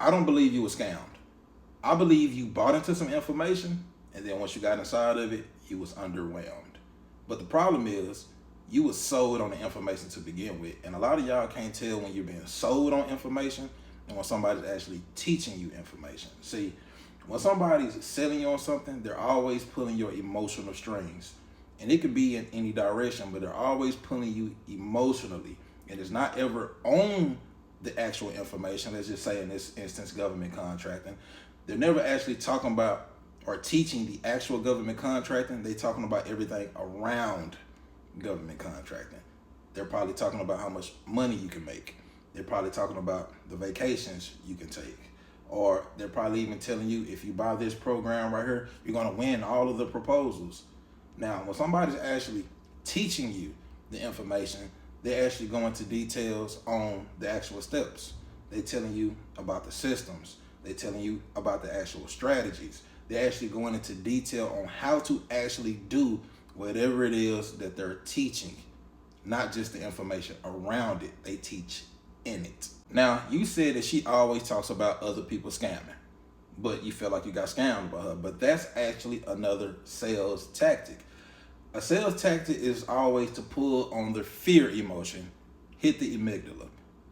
I don't believe you were scammed. I believe you bought into some information, and then once you got inside of it, you was underwhelmed. But the problem is, you was sold on the information to begin with, and a lot of y'all can't tell when you're being sold on information and when somebody's actually teaching you information. See, when somebody's selling you on something, they're always pulling your emotional strings. And it could be in any direction, but they're always pulling you emotionally. And it's not ever on the actual information. Let's just say in this instance, government contracting. They're never actually talking about or teaching the actual government contracting. They're talking about everything around government contracting. They're probably talking about how much money you can make. They're probably talking about the vacations you can take. Or they're probably even telling you, if you buy this program right here, you're going to win all of the proposals. Now, when somebody's actually teaching you the information, they're actually going into details on the actual steps. They're telling you about the systems. They're telling you about the actual strategies. They're actually going into detail on how to actually do whatever it is that they're teaching, not just the information around it. They teach in it. Now, you said that she always talks about other people scamming, but you feel like you got scammed by her. But that's actually another sales tactic. A sales tactic is always to pull on the fear emotion, hit the amygdala.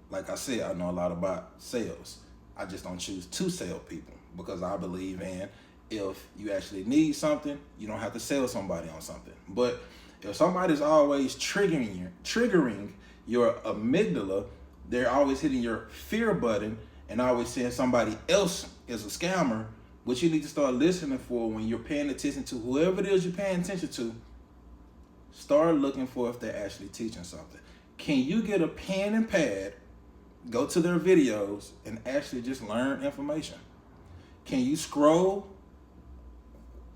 Like I said, I know a lot about sales. I just don't choose to sell people because I believe in, if you actually need something, you don't have to sell somebody on something. But if somebody's always triggering your amygdala, they're always hitting your fear button and always saying somebody else is a scammer, what you need to start listening for when you're paying attention to whoever it is you're paying attention to, start looking for if they're actually teaching something. Can you get a pen and pad, go to their videos, and actually just learn information? Can you scroll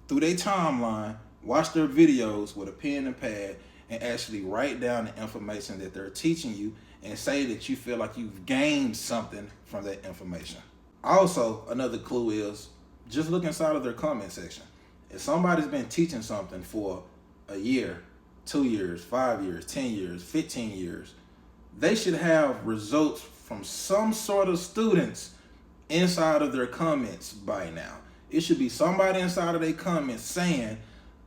through their timeline, watch their videos with a pen and pad, and actually write down the information that they're teaching you and say that you feel like you've gained something from that information? Also, another clue is just look inside of their comment section. If somebody's been teaching something for a year, 2 years, 5 years, 10 years, 15 years, they should have results from some sort of students inside of their comments by now. It should be somebody inside of their comments saying,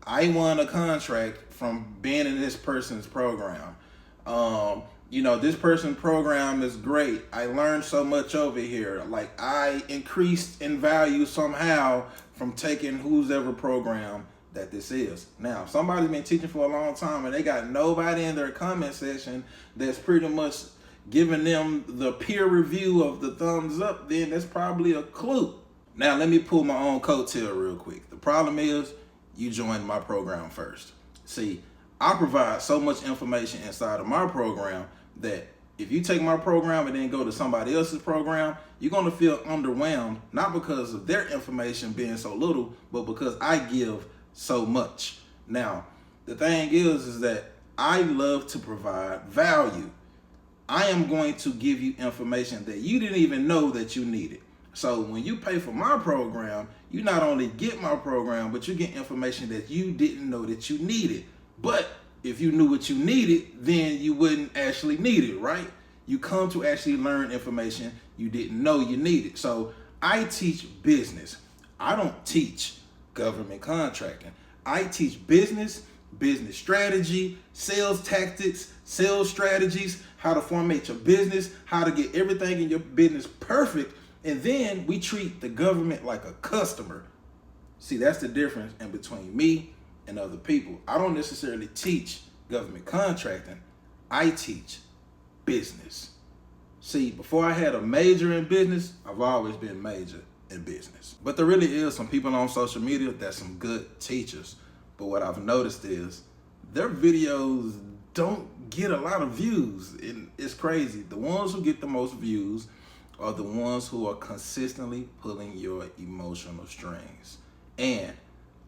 I won a contract from being in this person's program. This person's program is great. I learned so much over here. Like, I increased in value somehow from taking whose ever program that this is. Now, if somebody's been teaching for a long time and they got nobody in their comment section that's pretty much giving them the peer review of the thumbs up, then that's probably a clue. Now, let me pull my own coattail real quick. The problem is you joined my program first. See, I provide so much information inside of my program that if you take my program and then go to somebody else's program, you're going to feel underwhelmed, not because of their information being so little, but because I give so much. Now, the thing is that I love to provide value. I am going to give you information that you didn't even know that you needed. So when you pay for my program, you not only get my program, but you get information that you didn't know that you needed. But if you knew what you needed, then you wouldn't actually need it, right? You come to actually learn information you didn't know you needed. So I teach business. I don't teach government contracting. I teach business strategy, sales tactics, sales strategies, how to formate your business, how to get everything in your business perfect. And then we treat the government like a customer. See, that's the difference in between me and other people. I don't necessarily teach government contracting. I teach business. See, before I had a major in business, I've always been major in business. But there really is some people on social media that's some good teachers. But what I've noticed is their videos don't get a lot of views. And it's crazy. The ones who get the most views are the ones who are consistently pulling your emotional strings. And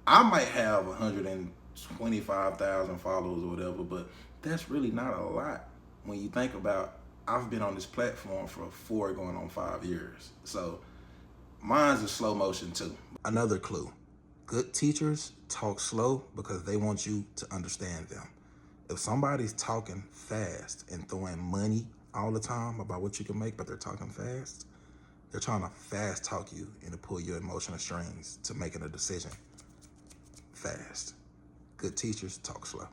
I might have 125,000 followers or whatever, but that's really not a lot when you think about I've been on this platform for 4 going on 5 years. So mine's a slow motion too. Another clue. Good teachers talk slow because they want you to understand them. If somebody's talking fast and throwing money all the time about what you can make, but they're talking fast, They're trying to fast talk you and to pull your emotional strings to making a decision fast. Good teachers talk slow.